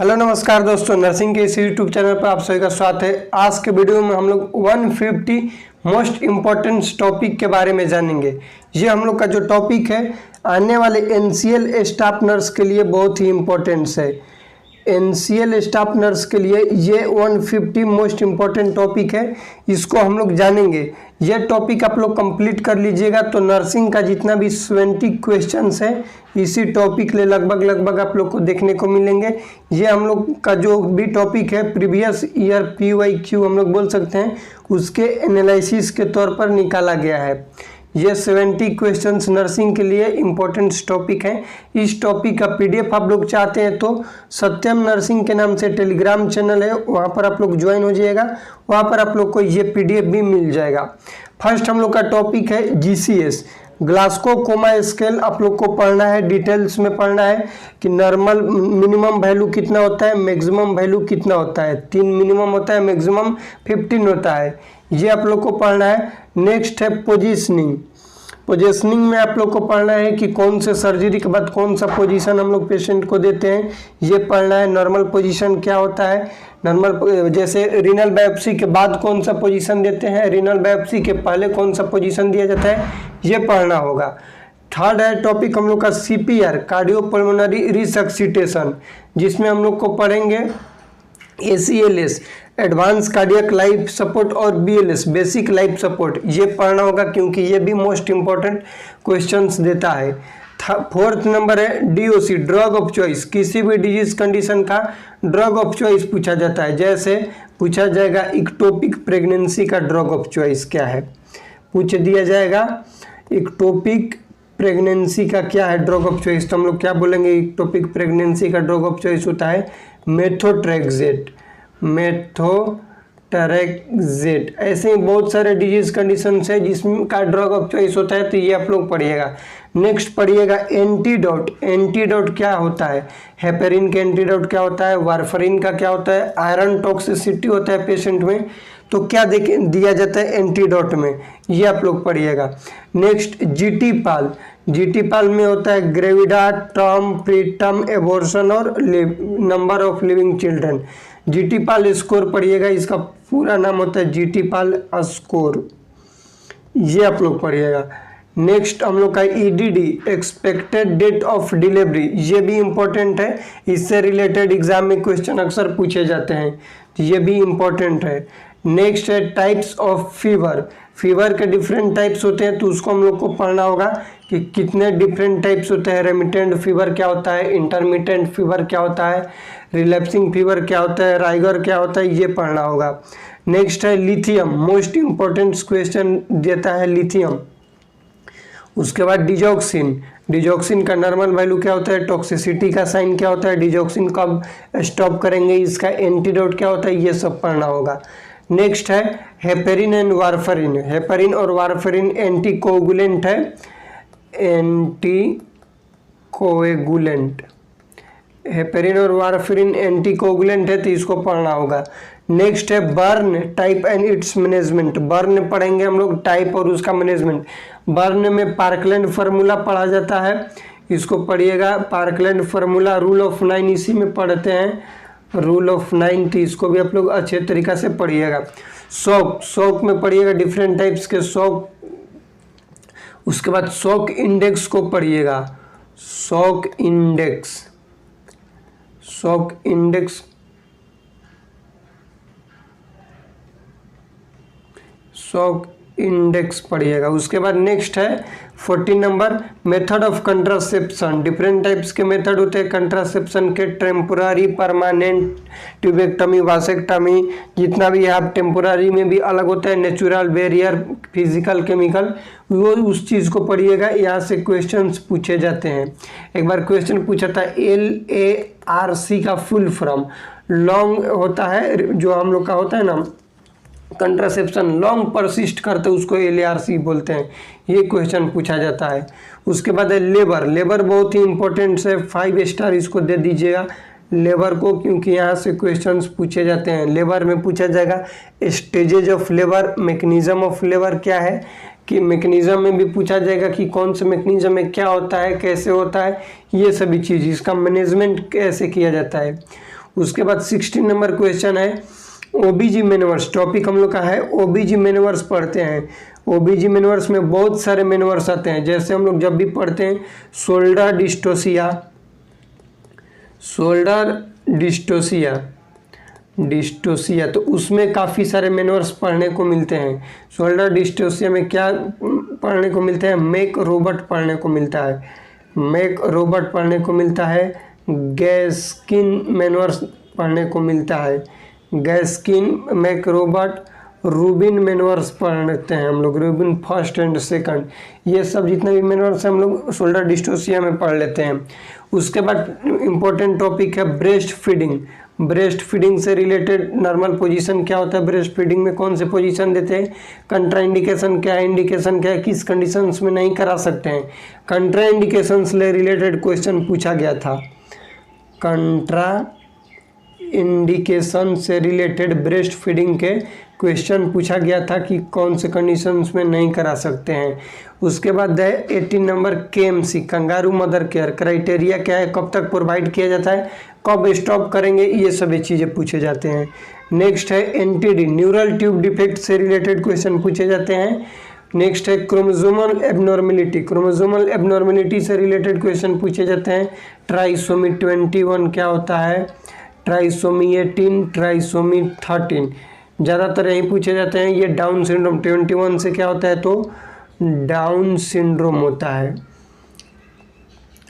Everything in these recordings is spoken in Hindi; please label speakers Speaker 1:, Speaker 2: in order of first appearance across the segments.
Speaker 1: हेलो नमस्कार दोस्तों, नर्सिंग के इस यूट्यूब चैनल पर आप सभी का स्वागत है। आज के वीडियो में हम लोग 150 मोस्ट इम्पॉर्टेंट टॉपिक के बारे में जानेंगे। ये हम लोग का जो टॉपिक है आने वाले एनसीएल स्टाफ नर्स के लिए बहुत ही इम्पोर्टेंट है। एनसीएल स्टाफ नर्स के लिए ये 150 मोस्ट इम्पॉर्टेंट टॉपिक है, इसको हम लोग जानेंगे। ये टॉपिक आप लोग कंप्लीट कर लीजिएगा तो नर्सिंग का जितना भी 70 क्वेश्चंस है इसी टॉपिक ले लगभग आप लोग को देखने को मिलेंगे। ये हम लोग का जो भी टॉपिक है प्रीवियस ईयर PYQ हम लोग बोल सकते हैं, उसके एनालिसिस के तौर पर निकाला गया है। ये 70 क्वेश्चंस नर्सिंग के लिए इम्पोर्टेंट टॉपिक है। इस टॉपिक का PDF आप लोग चाहते हैं तो सत्यम नर्सिंग के नाम से टेलीग्राम चैनल है, वहाँ पर आप लोग ज्वाइन हो जाइएगा। वहाँ पर आप लोग को ये PDF भी मिल जाएगा। फर्स्ट हम लोग का टॉपिक है GCS, ग्लास्को कोमा स्केल। आप लोग को पढ़ना है, डिटेल्स में पढ़ना है कि नॉर्मल मिनिमम वैल्यू कितना होता है, मैक्सिमम वैल्यू कितना होता है। 3 मिनिमम होता है, मैक्सिमम 15 होता है, ये आप लोग को पढ़ना है। नेक्स्ट है पोजीशनिंग। पोजीशनिंग में आप लोग को पढ़ना है कि कौन से सर्जरी के बाद कौन सा पोजीशन हम लोग पेशेंट को देते हैं, ये पढ़ना है। नॉर्मल पोजीशन क्या होता है, नॉर्मल जैसे रीनल बायोप्सी के बाद कौन सा पोजीशन देते हैं, रीनल बायोप्सी के पहले कौन सा पोजीशन दिया जाता है, ये पढ़ना होगा। थर्ड है टॉपिक हम लोग का CPR, कार्डियोपल्मोनरी रिसक्सिटेशन, जिसमें हम लोग को पढ़ेंगे ACLS, advance cardiac life support, और BLS, बेसिक लाइफ सपोर्ट। ये पढ़ना होगा क्योंकि ये भी मोस्ट इंपॉर्टेंट क्वेश्चंस देता है। फोर्थ नंबर है DOC, ड्रग ऑफ चॉइस। किसी भी डिजीज कंडीशन का ड्रग ऑफ चॉइस पूछा जाता है। जैसे पूछा जाएगा इक्टोपिक प्रेगनेंसी का ड्रग ऑफ चॉइस क्या है, पूछ दिया जाएगा इक्टोपिक प्रेगनेंसी का क्या है ड्रग ऑफ चॉइस, तो हम लोग क्या बोलेंगे, इक्टोपिक प्रेगनेंसी का ड्रग ऑफ चॉइस होता है मेथोट्रेक्सेट। ऐसे ही बहुत सारे डिजीज कंडीशंस है जिसमें का ड्रग ऑफ चॉइस होता है, तो ये आप लोग पढ़िएगा। नेक्स्ट पढ़िएगा एंटीडोट। एंटीडोट क्या होता है, हेपेरिन के एंटीडोट क्या होता है, वारफरिन का क्या होता है, आयरन टॉक्सिसिटी होता है पेशेंट में, तो क्या दिया जाता है एंटीडोट में, ये आप लोग पढ़िएगा। नेक्स्ट GT पाल में होता है ग्रेविडा, टर्म, प्रीटर्म, एबॉर्शन और number of living children. GT Pal score पढ़िएगा, इसका पूरा नाम होता है GT पाल स्कोर, ये आप लोग पढ़िएगा। नेक्स्ट हम लोग का EDD, expected date of delivery, ये भी इम्पोर्टेंट है, इससे रिलेटेड एग्जाम में क्वेश्चन अक्सर पूछे जाते हैं, तो ये भी इम्पोर्टेंट है। नेक्स्ट है टाइप्स ऑफ फीवर। फीवर के डिफरेंट टाइप्स होते हैं तो उसको हम लोग को पढ़ना होगा कि कितने डिफरेंट टाइप्स होते हैं। रेमिटेंट फीवर क्या होता है, इंटरमिटेंट फीवर क्या होता है, रिलैप्सिंग फीवर क्या होता है, राइगर क्या होता है, ये पढ़ना होगा। नेक्स्ट है लिथियम, मोस्ट इम्पोर्टेंट क्वेश्चन देता है लिथियम। उसके बाद डिजॉक्सिन का नॉर्मल वैल्यू क्या होता है, टॉक्सिसिटी का साइन क्या होता है, डिजॉक्सिन कब स्टॉप करेंगे, इसका एंटीडोट क्या होता है, ये सब पढ़ना होगा। नेक्स्ट है हेपेरिन एंड वारफरिन। हेपेरिन और वारफरिन एंटीकोगुलेंट है, हेपेरिन और वारफरिन एंटीकोगुलेंट है, तो इसको पढ़ना होगा। नेक्स्ट है burn, type and it's management. Burn पढ़ेंगे हम लोग, टाइप और उसका मैनेजमेंट। बर्न में पार्कलैंड फार्मूला पढ़ा जाता है, इसको पढ़िएगा। पार्कलैंड फार्मूला, रूल ऑफ 9 इसी में पढ़ते हैं, रूल ऑफ 9, तो इसको भी आप लोग अच्छे तरीक़ा से पढ़िएगा। शॉक में पढ़िएगा डिफरेंट टाइप्स के शॉक। उसके बाद शॉक इंडेक्स को पढ़िएगा, शॉक इंडेक्स पढ़िएगा। उसके बाद नेक्स्ट है 14 number method of contraception. Different types के मेथड होते हैं कंट्रासेप्शन के, टेम्पोररी, परमानेंट, ट्यूबेक्टमी, वासेक्टमी, जितना भी है। आप टेम्पोररी में भी अलग होता है, नेचुरल, बैरियर, फिजिकल, केमिकल, वो उस चीज़ को पढ़िएगा। यहाँ से क्वेश्चंस पूछे जाते हैं। एक बार क्वेश्चन पूछा था LARC का फुल फॉर्म, लॉन्ग होता है जो हम लोग का होता है ना कंट्रासेप्शन, लॉन्ग परसिस्ट करते उसको LARC बोलते हैं, ये क्वेश्चन पूछा जाता है। उसके बाद है लेबर बहुत ही इंपॉर्टेंट है, 5 स्टार इसको दे दीजिएगा लेबर को, क्योंकि यहाँ से क्वेश्चंस पूछे जाते हैं। लेबर में पूछा जाएगा stages of labour, mechanism of labour क्या है, कि मैकेनिज्म में भी पूछा जाएगा कि कौन से मैकेनिज्म में क्या होता है, कैसे होता है, ये सभी चीज़, इसका मैनेजमेंट कैसे किया जाता है। उसके बाद 16 नंबर क्वेश्चन है ओबीजी मेनवर्स, टॉपिक हम लोग का है ओबीजी मेनवर्स पढ़ते हैं। ओबीजी मेनवर्स में बहुत सारे मेनवर्स आते हैं, जैसे हम लोग जब भी पढ़ते हैं शोल्डर डिस्टोसिया तो उसमें काफ़ी सारे मेनवर्स पढ़ने को मिलते हैं। शोल्डर डिस्टोसिया में क्या पढ़ने को मिलते हैं, मेक रोबोट पढ़ने को मिलता है, गैस्किन मेनवर्स पढ़ने को मिलता है, मेक रोबोट, रूबिन मेनवर्स पढ़ते हैं हम लोग, रूबिन फर्स्ट एंड सेकंड, ये सब जितने भी मेनवर्स हैं हम लोग शोल्डर डिस्टोसिया में पढ़ लेते हैं। उसके बाद इम्पोर्टेंट टॉपिक है ब्रेस्ट फीडिंग से रिलेटेड नॉर्मल पोजीशन क्या होता है, ब्रेस्ट फीडिंग में कौन से पोजीशन देते हैं, कंट्रा इंडिकेशन क्या है, इंडिकेशन क्या है, किस कंडीशंस में नहीं करा सकते हैं। कंट्रा इंडिकेशन से रिलेटेड क्वेश्चन पूछा गया था, कंट्रा इंडिकेशन से रिलेटेड ब्रेस्ट फीडिंग के क्वेश्चन पूछा गया था कि कौन से कंडीशंस में नहीं करा सकते हैं। उसके बाद है 18 number KMC, kangaroo mother care, criteria क्या है, कब तक प्रोवाइड किया जाता है, कब स्टॉप करेंगे, ये सभी चीज़ें पूछे जाते हैं। नेक्स्ट है NTD, न्यूरल ट्यूब डिफेक्ट से रिलेटेड क्वेश्चन पूछे जाते हैं। नेक्स्ट है क्रोमोसोमल एबनॉर्मेलिटी से रिलेटेड क्वेश्चन पूछे जाते हैं। ट्राइसोमी 21 क्या होता है, ट्राइसोमी 18, ट्राइसोमी 13 ज़्यादातर यही पूछे जाते हैं। ये डाउन सिंड्रोम 21 से क्या होता है, तो डाउन सिंड्रोम होता है,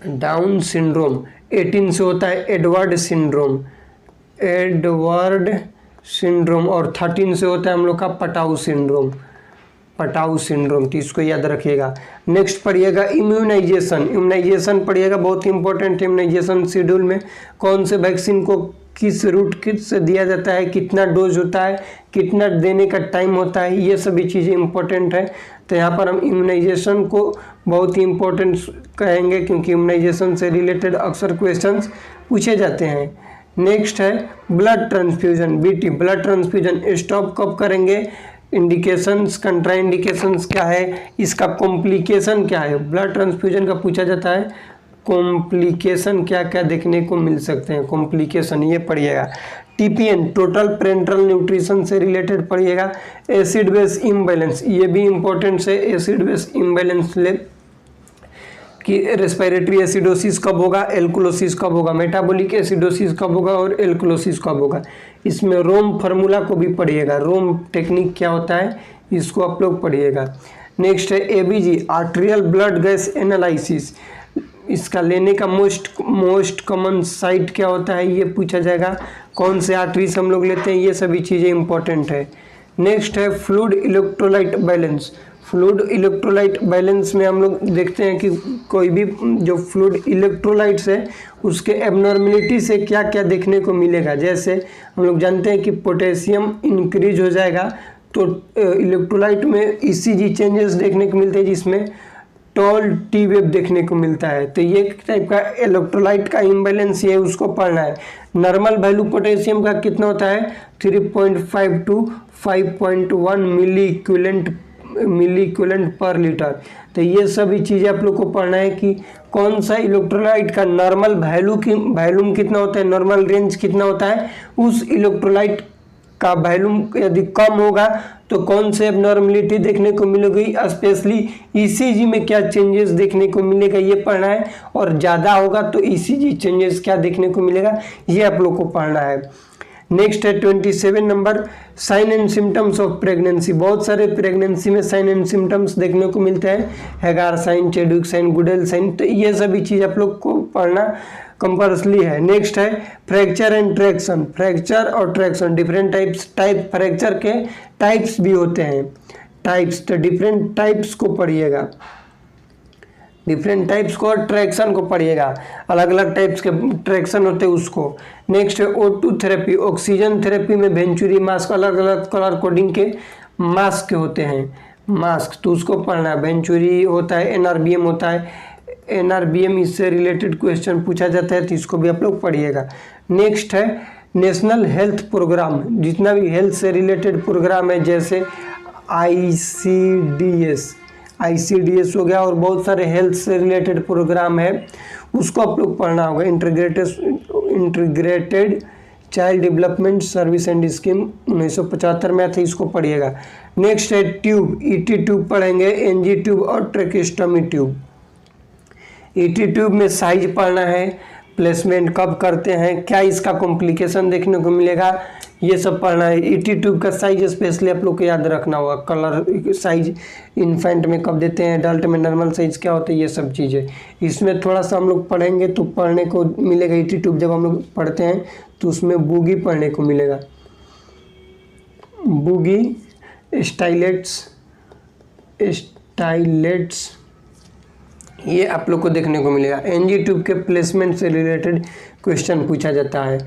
Speaker 1: डाउन सिंड्रोम। 18 से होता है एडवर्ड सिंड्रोम और 13 से होता है हम लोग का पटाऊ सिंड्रोम, तो इसको याद रखिएगा। नेक्स्ट पढ़िएगा इम्यूनाइजेशन पढ़िएगा, बहुत इंपॉर्टेंट। इम्यूनाइजेशन शेड्यूल में कौन से वैक्सीन को किस रूट से दिया जाता है, कितना डोज होता है, कितना देने का टाइम होता है, ये सभी चीज़ें इंपॉर्टेंट है। तो यहाँ पर हम इम्यूनाइजेशन को बहुत ही इंपॉर्टेंट कहेंगे, क्योंकि इम्यूनाइजेशन से रिलेटेड अक्सर क्वेश्चंस पूछे जाते हैं। नेक्स्ट है blood transfusion, BT, blood transfusion stop कब करेंगे, इंडिकेशंस, कंट्रा इंडिकेशंस क्या है, इसका कॉम्प्लिकेशन क्या है, ब्लड ट्रांसफ्यूजन का पूछा जाता है, कॉम्प्लिकेशन क्या क्या देखने को मिल सकते हैं, कॉम्प्लिकेशन ये पढ़िएगा। TPN, टोटल पेरेंटल न्यूट्रिशन से रिलेटेड पढ़िएगा। एसिड बेस इम्बैलेंस, ये भी इंपॉर्टेंट है, एसिड बेस इम्बैलेंस ले कि रेस्पिरेटरी एसिडोसिस कब होगा, एल्कुलोसिस कब होगा, मेटाबॉलिक एसिडोसिस कब होगा और एल्कुलोसिस कब होगा। इसमें रोम फार्मूला को भी पढ़िएगा, रोम टेक्निक क्या होता है इसको आप लोग पढ़िएगा। नेक्स्ट है ABG, arterial blood gas analysis, इसका लेने का मोस्ट कॉमन साइट क्या होता है ये पूछा जाएगा, कौन से आर्टरीज हम लोग लेते हैं, ये सभी चीज़ें इंपॉर्टेंट है। नेक्स्ट है फ्लूइड इलेक्ट्रोलाइट बैलेंस में हम लोग देखते हैं कि कोई भी जो फ्लूइड इलेक्ट्रोलाइट्स है उसके एबनॉर्मेलिटी से क्या क्या देखने को मिलेगा। जैसे हम लोग जानते हैं कि पोटेशियम इंक्रीज हो जाएगा तो इलेक्ट्रोलाइट में ECG चेंजेस देखने को मिलते हैं, जिसमें टॉल T वेव देखने को मिलता है। तो ये टाइप का इलेक्ट्रोलाइट का इम्बैलेंस ये उसको पढ़ना है। नॉर्मल वैल्यू पोटेशियम का कितना होता है, 3.5 to 5.1 milliequivalent per litre. तो ये सभी चीज़ें आप लोग को पढ़ना है कि कौन सा इलेक्ट्रोलाइट का नॉर्मल वैल्यूम कितना होता है, नॉर्मल रेंज कितना होता है, उस इलेक्ट्रोलाइट का वैल्यूम यदि कम होगा तो कौन से एबनॉर्मलिटी देखने को मिलेगी, स्पेशली ECG में क्या चेंजेस देखने को मिलेगा ये पढ़ना है, और ज़्यादा होगा तो ECG चेंजेस क्या देखने को मिलेगा ये आप लोग को पढ़ना है। नेक्स्ट है 27 number, sign and symptoms of pregnancy. बहुत सारे प्रेगनेंसी में साइन एंड सिम्टम्स देखने को मिलते हैं, Hegar sign, Chadwick sign, Goodell sign, तो ये सभी चीज़ आप लोग को पढ़ना कंपल्सरी है। नेक्स्ट है फ्रैक्चर एंड ट्रैक्शन, फ्रैक्चर और ट्रैक्शन डिफरेंट टाइप फ्रैक्चर के टाइप्स भी होते हैं, टाइप्स, तो डिफरेंट टाइप्स को पढ़िएगा, डिफरेंट टाइप्स को और ट्रैक्शन को पढ़िएगा, अलग अलग टाइप्स के ट्रैक्शन होते हैं उसको। नेक्स्ट है O2 थेरेपी, ऑक्सीजन थेरेपी में वेंचुरी मास्क, अलग अलग कलर कोडिंग के मास्क होते हैं, मास्क, तो उसको पढ़ना है। वेंचुरी होता है, NRBM होता है, NRBM इससे रिलेटेड क्वेश्चन पूछा जाता है तो इसको भी आप लोग पढ़िएगा। नेक्स्ट है नेशनल हेल्थ प्रोग्राम, जितना भी हेल्थ से रिलेटेड प्रोग्राम है जैसे ICDS हो गया और बहुत सारे हेल्थ से रिलेटेड प्रोग्राम है उसको आप लोग पढ़ना होगा। Integrated child development service and scheme 1975 में आया था, इसको पढ़िएगा। नेक्स्ट है ट्यूब, ईटी ट्यूब पढ़ेंगे, एनजी ट्यूब और ट्रेकिस्टमी ट्यूब। ईटी ट्यूब में साइज पढ़ना है, प्लेसमेंट कब करते हैं, क्या इसका कॉम्प्लिकेशन देखने को मिलेगा, ये सब पढ़ना है। ईटी ट्यूब का साइज स्पेशली आप लोग को याद रखना होगा, कलर साइज इन्फेंट में कब देते हैं, एडल्ट में नॉर्मल साइज क्या होता है, ये सब चीज़ें इसमें थोड़ा सा हम लोग पढ़ेंगे तो पढ़ने को मिलेगा। ईटी ट्यूब जब हम लोग पढ़ते हैं तो उसमें बूगी पढ़ने को मिलेगा, बूगी, स्टाइलेट्स ये आप लोग को देखने को मिलेगा। एनजी ट्यूब के प्लेसमेंट से रिलेटेड क्वेश्चन पूछा जाता है,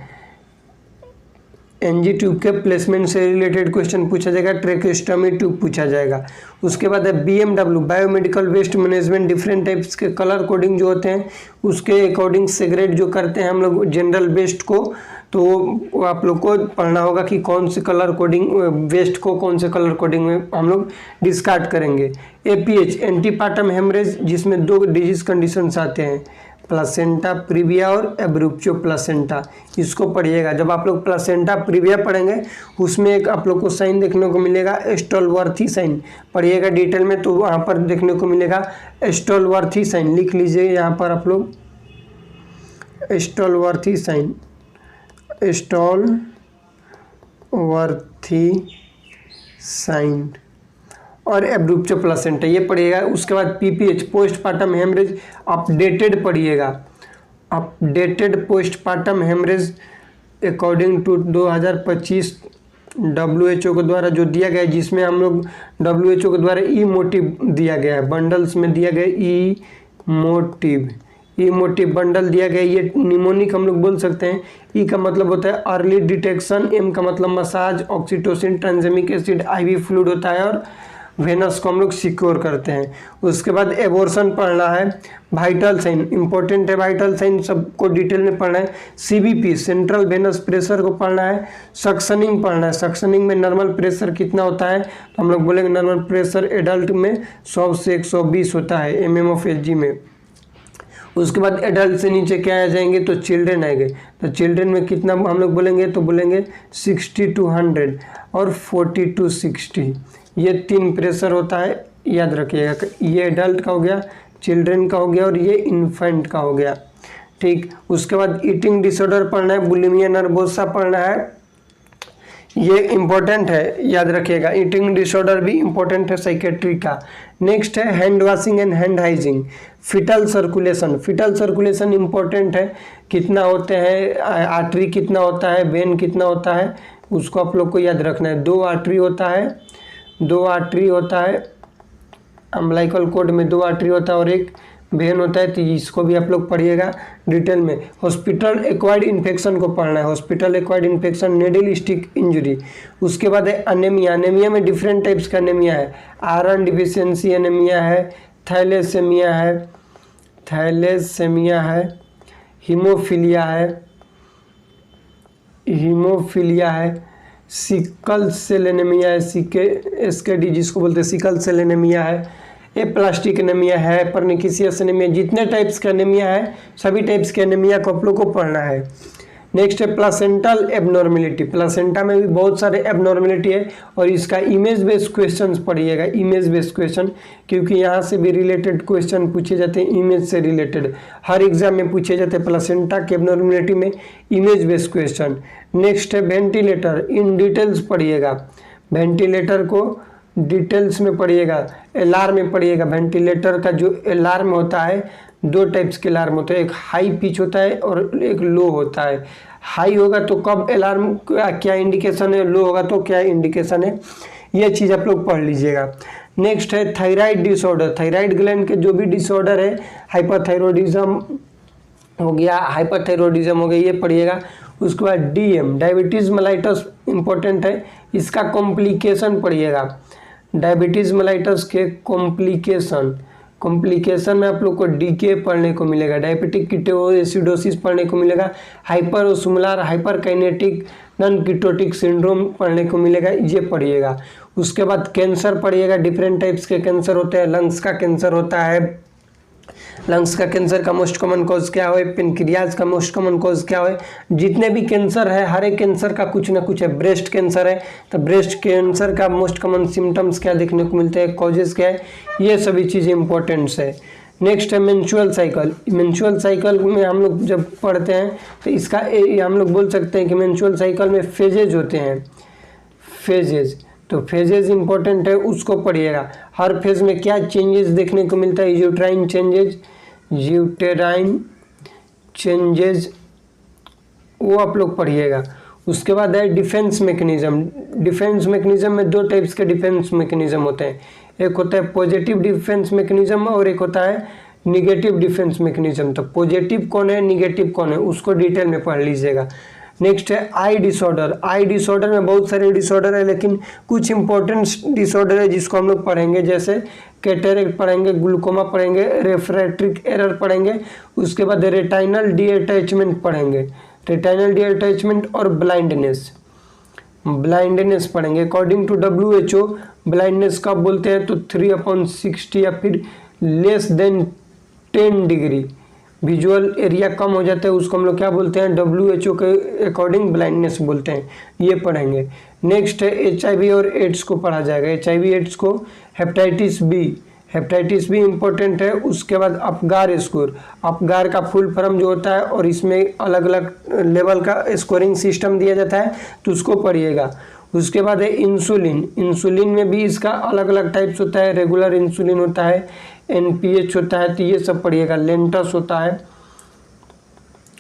Speaker 1: एनजी ट्यूब के प्लेसमेंट से रिलेटेड क्वेश्चन पूछा जाएगा, ट्रेकिस्टमी ट्यूब पूछा जाएगा। उसके बाद है BMW, biomedical waste management, different types के कलर कोडिंग जो होते हैं उसके अकॉर्डिंग सेग्रेट जो करते हैं हम लोग जनरल वेस्ट को, तो आप लोग को पढ़ना होगा कि कौन से कलर कोडिंग वेस्ट को कौन से कलर कोडिंग में हम लोग डिस्कार्ड करेंगे। एपीएच, एंटीपार्टम हेमरेज, जिसमें 2 डिजीज कंडीशंस आते हैं, प्लासेंटा प्रीविया और एब्रूप्चो प्लासेंटा, इसको पढ़िएगा। जब आप लोग प्लासेंटा प्रीविया पढ़ेंगे उसमें एक आप लोग को साइन देखने को मिलेगा, स्टॉलवर्थी साइन, पढ़िएगा डिटेल में तो वहाँ पर देखने को मिलेगा स्टॉलवर्थी साइन, लिख लीजिए यहाँ पर आप लोग स्टॉलवर्थी साइन, स्टॉलवर्थी साइन और एब्रूप्चो प्लासेंटा, ये पढ़िएगा। उसके बाद पीपीएच, पोस्टपार्टम हेमरेज, अपडेटेड पढ़िएगा, updated postpartum haemorrhage according to 2025 WHO के द्वारा जो दिया गया है, जिसमें हम लोग WHO के द्वारा ई मोटिव दिया गया है, बंडल्स में दिया गया ई मोटिव बंडल दिया गया। ये निमोनिक हम लोग बोल सकते हैं। ई का मतलब होता है अर्ली डिटेक्शन, एम का मतलब massage, oxytocin, tranexamic acid, IV fluid होता है और वेनस को हम लोग सिक्योर करते हैं। उसके बाद एबॉर्शन पढ़ना है, वाइटल साइन इंपॉर्टेंट है, वाइटल साइन सबको डिटेल में पढ़ना है। सीबीपी, सेंट्रल वेनस प्रेशर को पढ़ना है। सक्शनिंग पढ़ना है, सक्शनिंग में नॉर्मल प्रेशर कितना होता है, तो हम लोग बोलेंगे नॉर्मल प्रेशर एडल्ट में 100 से 120 होता है mmHg में। उसके बाद एडल्ट से नीचे क्या आ जाएंगे तो चिल्ड्रेन आएंगे, तो चिल्ड्रेन में कितना हम लोग बोलेंगे तो बोलेंगे 60 to 100 और 40 to 60, ये 3 प्रेशर होता है, याद रखिएगा। ये एडल्ट का हो गया, चिल्ड्रेन का हो गया और ये इन्फेंट का हो गया, ठीक। उसके बाद ईटिंग डिसऑर्डर पढ़ना है, बुलिमिया नर्वोसा पढ़ना है, ये इम्पोर्टेंट है, याद रखिएगा। ईटिंग डिसऑर्डर भी इम्पोर्टेंट है साइकेट्री का। नेक्स्ट है hand washing and hand hygiene. Fetal circulation important है, कितना होते हैं, आर्टरी कितना होता है, वेन कितना होता है, उसको आप लोग को याद रखना है। 2 आर्टरी होता है, अम्बिलिकल कॉर्ड में 2 आर्टरी होता है और एक वेन होता है, तो इसको भी आप लोग पढ़िएगा डिटेल में। हॉस्पिटल एक्वायर्ड इन्फेक्शन को पढ़ना है, hospital acquired infection, needle stick injury. उसके बाद है अनेमिया, अनेमिया में डिफरेंट टाइप्स का अनेमिया है, आयरन डिफिशियंसी अनेमिया है, थैलेसेमिया है, हीमोफीलिया है, सिकल सेल एनीमिया है, SKD जिसको बोलते हैं सिकल सेल एनीमिया है, एप्लास्टिक एनीमिया है, परनिकिसियस एनीमिया, जितने टाइप्स का एनीमिया है सभी टाइप्स के एनीमिया को आप लोग को पढ़ना है। नेक्स्ट है प्लासेंटल एबनॉर्मेलिटी, प्लासेंटा में भी बहुत सारे एबनॉर्मेलिटी है और इसका इमेज बेस्ड क्वेश्चन पढ़िएगा, इमेज बेस्ड क्वेश्चन, क्योंकि यहाँ से भी रिलेटेड क्वेश्चन पूछे जाते हैं, इमेज से रिलेटेड हर एग्जाम में पूछे जाते हैं प्लासेंटा के एबनॉर्मेलिटी में इमेज बेस्ड क्वेश्चन। नेक्स्ट है वेंटिलेटर, इन डिटेल्स पढ़िएगा, वेंटिलेटर को डिटेल्स में पढ़िएगा, अलार्म में पढ़िएगा। वेंटिलेटर का जो अलार्म होता है 2 टाइप्स के अलार्म होते हैं, एक हाई पिच होता है और एक लो होता है। हाई होगा तो कब अलार्म क्या इंडिकेशन है, लो होगा तो क्या इंडिकेशन है, ये चीज़ आप लोग पढ़ लीजिएगा। नेक्स्ट है थायराइड डिसऑर्डर, थायराइड ग्लैंड के जो भी डिसऑर्डर है, हाइपरथायरॉयडिज्म हो गया, ये पढ़िएगा। उसके बाद DM, डायबिटीज़ मेलाइटस इंपॉर्टेंट है, इसका कॉम्प्लिकेशन पढ़िएगा। डायबिटीज़ मेलाइटस के कॉम्प्लिकेशन में आप लोग को DK पढ़ने को मिलेगा, डायबिटिक कीटोएसिडोसिस पढ़ने को मिलेगा, hyper osmolar hyperkinetic non ketotic syndrome पढ़ने को मिलेगा, ये पढ़िएगा। उसके बाद कैंसर पढ़िएगा, डिफरेंट टाइप्स के कैंसर होते हैं, लंग्स का कैंसर होता है, लंग्स का कैंसर का मोस्ट कॉमन कॉज क्या है, पेनक्रियाज का मोस्ट कॉमन कॉज क्या है। जितने भी कैंसर है हर एक कैंसर का कुछ ना कुछ है। ब्रेस्ट कैंसर है तो ब्रेस्ट कैंसर का मोस्ट कॉमन सिम्टम्स क्या देखने को मिलते हैं, कॉजेज क्या है, ये सभी चीज़ें इंपॉर्टेंट्स है। नेक्स्ट है मेंस्ट्रुअल साइकिल। मेंस्ट्रुअल साइकिल में हम लोग जब पढ़ते हैं तो इसका हम लोग बोल सकते हैं कि मेंस्ट्रुअल साइकिल में फेजेज होते हैं, फेजेज। तो फेजेज इंपॉर्टेंट है, उसको पढ़िएगा। हर फेज में क्या चेंजेस देखने को मिलता है, यूट्राइन चेंजेज, यूटेराइन चेंजेज, वो आप लोग पढ़िएगा। उसके बाद है डिफेंस मैकेनिज्म। डिफेंस मैकेनिज्म में दो टाइप्स के डिफेंस मैकेनिज्म होते हैं, एक होता है पॉजिटिव डिफेंस मैकेनिज्म और एक होता है निगेटिव डिफेंस मैकेनिज्म। तो पॉजिटिव कौन है, निगेटिव कौन है, उसको डिटेल में पढ़ लीजिएगा। नेक्स्ट है आई डिसऑर्डर। आई डिसऑर्डर में बहुत सारे डिसऑर्डर है, लेकिन कुछ इंपॉर्टेंट डिसऑर्डर है जिसको हम लोग पढ़ेंगे, जैसे कैटरेक्ट पढ़ेंगे, ग्लूकोमा पढ़ेंगे, रेफ्रैक्टिव एरर पढ़ेंगे, उसके बाद रेटाइनल डीअटैचमेंट पढ़ेंगे, रेटाइनल डीअटैचमेंट और ब्लाइंडनेस, ब्लाइंडनेस पढ़ेंगे। अकॉर्डिंग टू WHO ब्लाइंडनेस कब बोलते हैं, तो 3/60 या फिर less than 10 degree visual area कम हो जाता है, उसको हम लोग क्या बोलते हैं, WHO के अकॉर्डिंग ब्लाइंडनेस बोलते हैं, ये पढ़ेंगे। नेक्स्ट है HIV और एड्स को पढ़ा जाएगा। HIV एड्स को, हेपेटाइटिस बी इंपॉर्टेंट है। उसके बाद अपगार स्कोर, अपगार का फुल फॉर्म जो होता है और इसमें अलग अलग लेवल का स्कोरिंग सिस्टम दिया जाता है, तो उसको पढ़िएगा। उसके बाद है इंसुलिन। इंसुलिन में भी इसका अलग अलग टाइप्स होता है, रेगुलर इंसुलिन होता है, NPH होता है, तो ये सब पढ़िएगा। लेंटस होता है,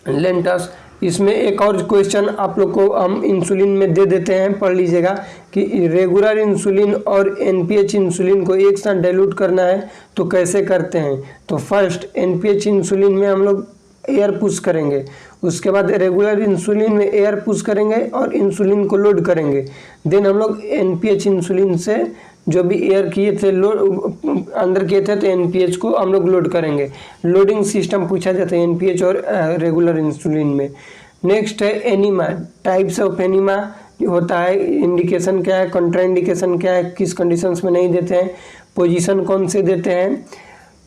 Speaker 1: लेंटस। इसमें एक और क्वेश्चन आप लोग को हम इंसुलिन में दे देते हैं, पढ़ लीजिएगा कि रेगुलर इंसुलिन और NPH इंसुलिन को एक साथ डाइल्यूट करना है तो कैसे करते हैं। तो फर्स्ट NPH इंसुलिन में हम लोग एयर पुश करेंगे, उसके बाद रेगुलर इंसुलिन में एयर पुश करेंगे और इंसुलिन को लोड करेंगे। देन हम लोग NPH इंसुलिन से जो भी एयर किए थे लोड अंदर किए थे तो NPH को हम लोग लोड करेंगे। लोडिंग सिस्टम पूछा जाता है NPH और रेगुलर इंसुलिन में। नेक्स्ट है एनीमा, टाइप्स ऑफ एनीमा होता है, इंडिकेशन क्या है, कंट्रा इंडिकेशन क्या है, किस कंडीशंस में नहीं देते हैं, पोजीशन कौन से देते हैं,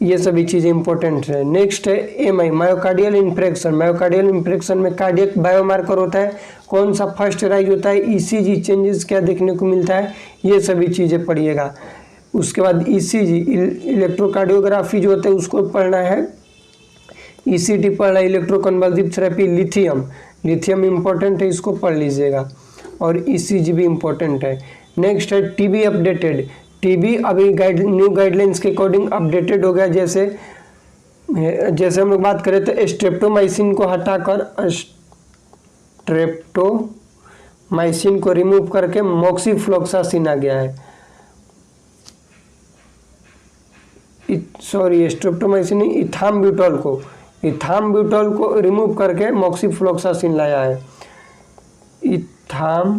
Speaker 1: ये सभी चीज़ें इंपॉर्टेंट है। नेक्स्ट है MI, myocardial infarction. Myocardial infarction में कार्डियक बायोमार्कर होता है, कौन सा फर्स्ट राइज होता है, ECG चेंजेस क्या देखने को मिलता है, ये सभी चीज़ें पढ़िएगा। उसके बाद ECG इलेक्ट्रोकार्डियोग्राफी जो होता है उसको पढ़ना है, ECT पढ़ना है, इलेक्ट्रोकन्वल्सिव थेरेपी, लिथियम इम्पोर्टेंट है, इसको पढ़ लीजिएगा, और ECG भी इम्पोर्टेंट है। नेक्स्ट है TB अपडेटेड। TB अभी न्यू गाइडलाइंस के अकॉर्डिंग अपडेटेड हो गया। जैसे हम लोग बात करें तो स्ट्रेप्टोमाइसिन को हटाकर स्ट्रेप्टोमाइसिन को रिमूव करके मॉक्सीफ्लोक्सासिन आ गया है। स्ट्रेप्टोमाइसिन नहीं, इथाम्ब्यूटोल को रिमूव करके मॉक्सीफ्लोक्सासिन लाया है। इथाम्ब्यूटोल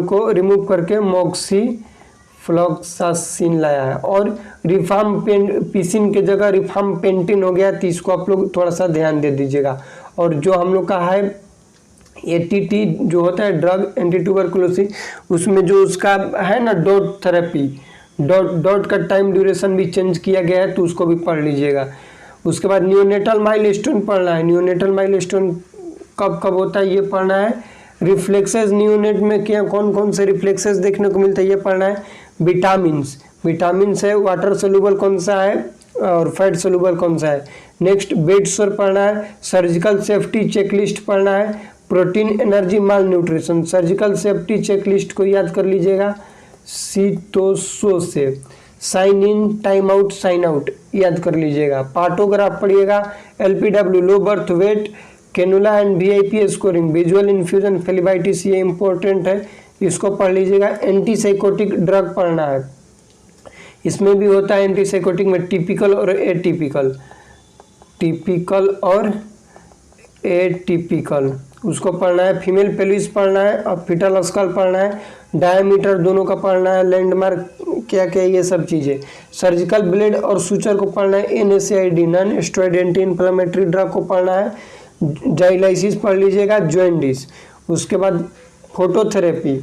Speaker 1: को रिमूव करके मॉक्सीफ्लोक्सासिन लाया है। और रिफाम्पिसिन के जगह रिफाम्पेंटिन हो गया, तो इसको आप लोग थोड़ा सा ध्यान दे दीजिएगा। और जो हम लोग का है ATT जो होता है ड्रग एंटी ट्यूबरकुलोसिस, उसमें जो उसका है ना डॉट थेरेपी, डॉट का टाइम ड्यूरेशन भी चेंज किया गया है, तो उसको भी पढ़ लीजिएगा। उसके बाद नियोनेटल माइलस्टोन पढ़ना है। नियोनेटल माइलस्टोन कब कब होता है ये पढ़ना है। रिफ्लेक्सेस नियोनेट में क्या कौन कौन से रिफ्लेक्सेस देखने को मिलता है ये पढ़ना है। विटामिन्स है, वाटर सोल्यूबल कौन सा है और फैट सोल्यूबल कौन सा है। नेक्स्ट बेड सोर पढ़ना है। सर्जिकल सेफ्टी चेकलिस्ट पढ़ना है। Protein energy malnutrition, surgical safety checklist को याद कर लीजिएगा सीतोसो से। Sign in, time out, sign out याद कर लीजिएगा। पार्टोग्राफ पढ़िएगा। LPW low birth weight, cannula and VIP scoring, visual infusion, phlebitis, ये इंपॉर्टेंट है, इसको पढ़ लीजिएगा। एंटीसाइकोटिक ड्रग पढ़ना है, इसमें भी होता है एंटीसाइकोटिक में टिपिकल और एटिपिकल, उसको पढ़ना है। फीमेल पेल्विस पढ़ना है और फीटल स्कल पढ़ना है। डायमीटर दोनों का पढ़ना है। लैंडमार्क क्या क्या ये सब चीज़ें। सर्जिकल ब्लेड और सूचर को पढ़ना है। NSAID non steroid anti inflammatory drug को पढ़ना है। जाइलाइसिस पढ़ लीजिएगा। जॉइंडिस, उसके बाद phototherapy,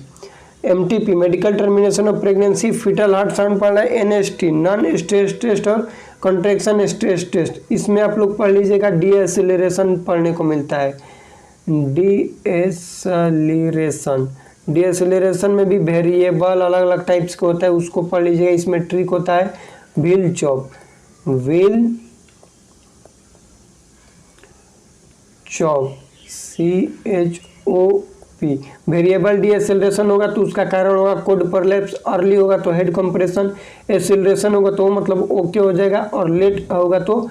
Speaker 1: MTP medical termination of pregnancy, fetal heart sound पढ़ना है। NST नॉन स्ट्रेस टेस्ट और कॉन्ट्रैक्शन स्ट्रेस टेस्ट, इसमें आप लोग पढ़ लीजिएगा डीएसेलेरेशन पढ़ने को मिलता है। डीएसेलेरेशन में भी वेरिएबल अलग अलग टाइप्स के होता है, उसको पढ़ लीजिएगा। इसमें ट्रिक होता है व्हील चॉप, CHOP। वेरिएबल डीएसेलरेशन होगा तो उसका कारण होगा कोड परलैप्स, अर्ली होगा तो हेड कंप्रेशन, एसेलरेशन होगा तो मतलब ओके हो जाएगा, और लेट होगा तो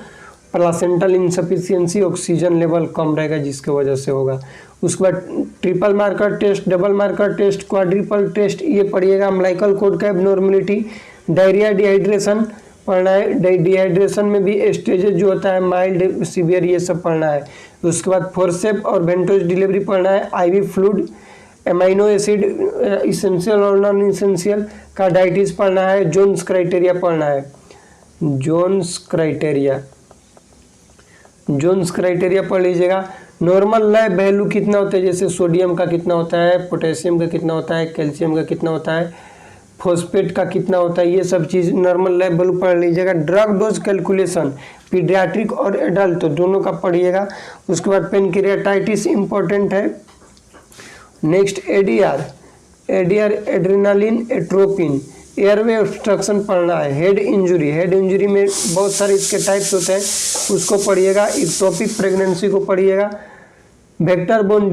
Speaker 1: प्लासेंटल इनसफिशियंसी, ऑक्सीजन लेवल कम रहेगा जिसके वजह से होगा। उसके बाद triple marker test, double marker test, quadruple test, ये पढ़िएगा। अम्लाइकल कोड का एबनॉर्मलिटी, डायरिया, डिहाइड्रेशन पढ़ना है। डिहाइड्रेशन में भी स्टेजेस जो होता है माइल्ड, सीवियर, ये सब पढ़ना है। उसके बाद फोर्सेप और वेंटोज डिलीवरी पढ़ना है। IV fluid, amino acid essential और नॉन इसेंशियल का डाइटिस पढ़ना है। जोन्स क्राइटेरिया पढ़ना है। जोन्स क्राइटेरिया पढ़ लीजिएगा। नॉर्मल लैब वैल्यू कितना होता है, जैसे सोडियम का कितना होता है, पोटेशियम का कितना होता है, कैल्शियम का कितना होता है, फॉस्फेट का कितना होता है, ये सब चीज़ नॉर्मल लैब वैल्यू पढ़ लीजिएगा। ड्रग डोज कैलकुलेशन पीडियाट्रिक और एडल्ट तो दोनों का पढ़िएगा। उसके बाद पेनक्रियाटाइटिस इंपॉर्टेंट है। Next ADR adrenaline atropine, airway obstruction पढ़ना है। हेड इंजरी में बहुत सारे इसके टाइप्स होते हैं, उसको पढ़िएगा। इक्टोपिक प्रेगनेंसी को पढ़िएगा। वेक्टर बोन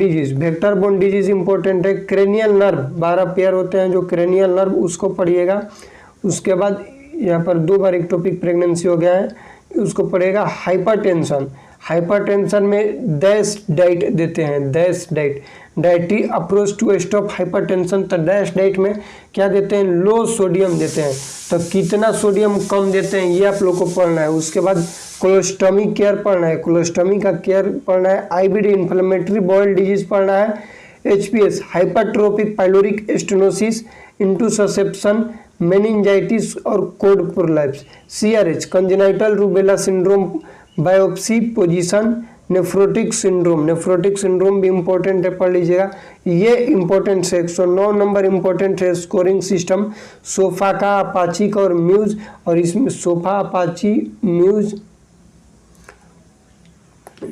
Speaker 1: डिजीज इंपॉर्टेंट है। क्रेनियल नर्व 12 पेयर होते हैं जो क्रेनियल नर्व, उसको पढ़िएगा। उसके बाद यहाँ पर 2 बार इक्टोपिक प्रेगनेंसी हो गया है, उसको पढ़िएगा। हाइपरटेंशन में डैश डाइट देते हैं, dietary approach to stop hypertension. तो डैश डाइट में क्या देते हैं, लो सोडियम देते हैं, तो कितना सोडियम कम देते हैं ये आप लोग को पढ़ना है। उसके बाद कोलोस्टमी केयर पढ़ना है, कोलोस्टमी का केयर पढ़ना है। आईबीडी इन्फ्लेमेटरी बॉयल डिजीज पढ़ना है। HPS हाइपरट्रोपिक पाइलोरिक स्टेनोसिस, इंटूससेप्शन, मेनिंजाइटिस और code prolapse. CRH congenital rubella syndrome, biopsy position, nephrotic syndrome भी इंपॉर्टेंट है, पढ़ लीजिएगा। ये इंपॉर्टेंट है। 109 नंबर इंपॉर्टेंट है। स्कोरिंग सिस्टम सोफा का, अपाची का और म्यूज, और इसमें सोफा, अपाची, म्यूज,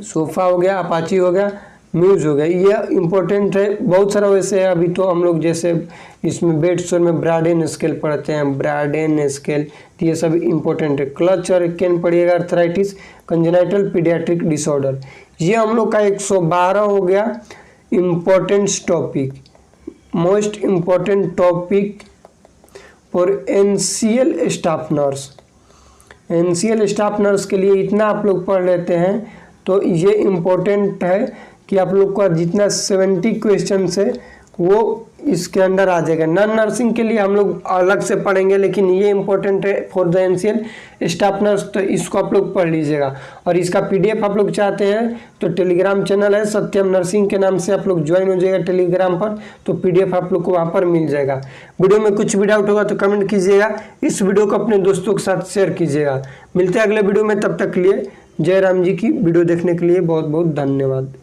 Speaker 1: सोफा हो गया, अपाची हो गया, म्यूज हो गया, ये इंपॉर्टेंट है। बहुत सारा वैसे है, अभी तो हम लोग जैसे इसमें बेड स्टोर में ब्राडेन स्केल पढ़ते हैं, ब्राडेन स्केल, तो ये सब इंपॉर्टेंट है। क्लच और कैन पढ़िएगा। अर्थराइटिस, कंजेनाइटल पीडियाट्रिक डिसऑर्डर, ये हम लोग का 112 हो गया important topic. Most important topic for NCL staff nurse. NCL staff nurse के लिए इतना आप लोग पढ़ लेते हैं तो ये इम्पोर्टेंट है कि आप लोग का जितना 70 क्वेश्चन है वो इसके अंदर आ जाएगा। नॉन नर्सिंग के लिए हम लोग अलग से पढ़ेंगे, लेकिन ये इंपॉर्टेंट है for the NCL staff nurse, तो इसको आप लोग पढ़ लीजिएगा। और इसका PDF आप लोग चाहते हैं तो टेलीग्राम चैनल है सत्यम नर्सिंग के नाम से, आप लोग ज्वाइन हो जाएगा टेलीग्राम पर, तो PDF आप लोग को वहाँ पर मिल जाएगा। वीडियो में कुछ भी डाउट होगा तो कमेंट कीजिएगा। इस वीडियो को अपने दोस्तों के साथ शेयर कीजिएगा। मिलते हैं अगले वीडियो में, तब तक के लिए जय राम जी की। वीडियो देखने के लिए बहुत बहुत धन्यवाद।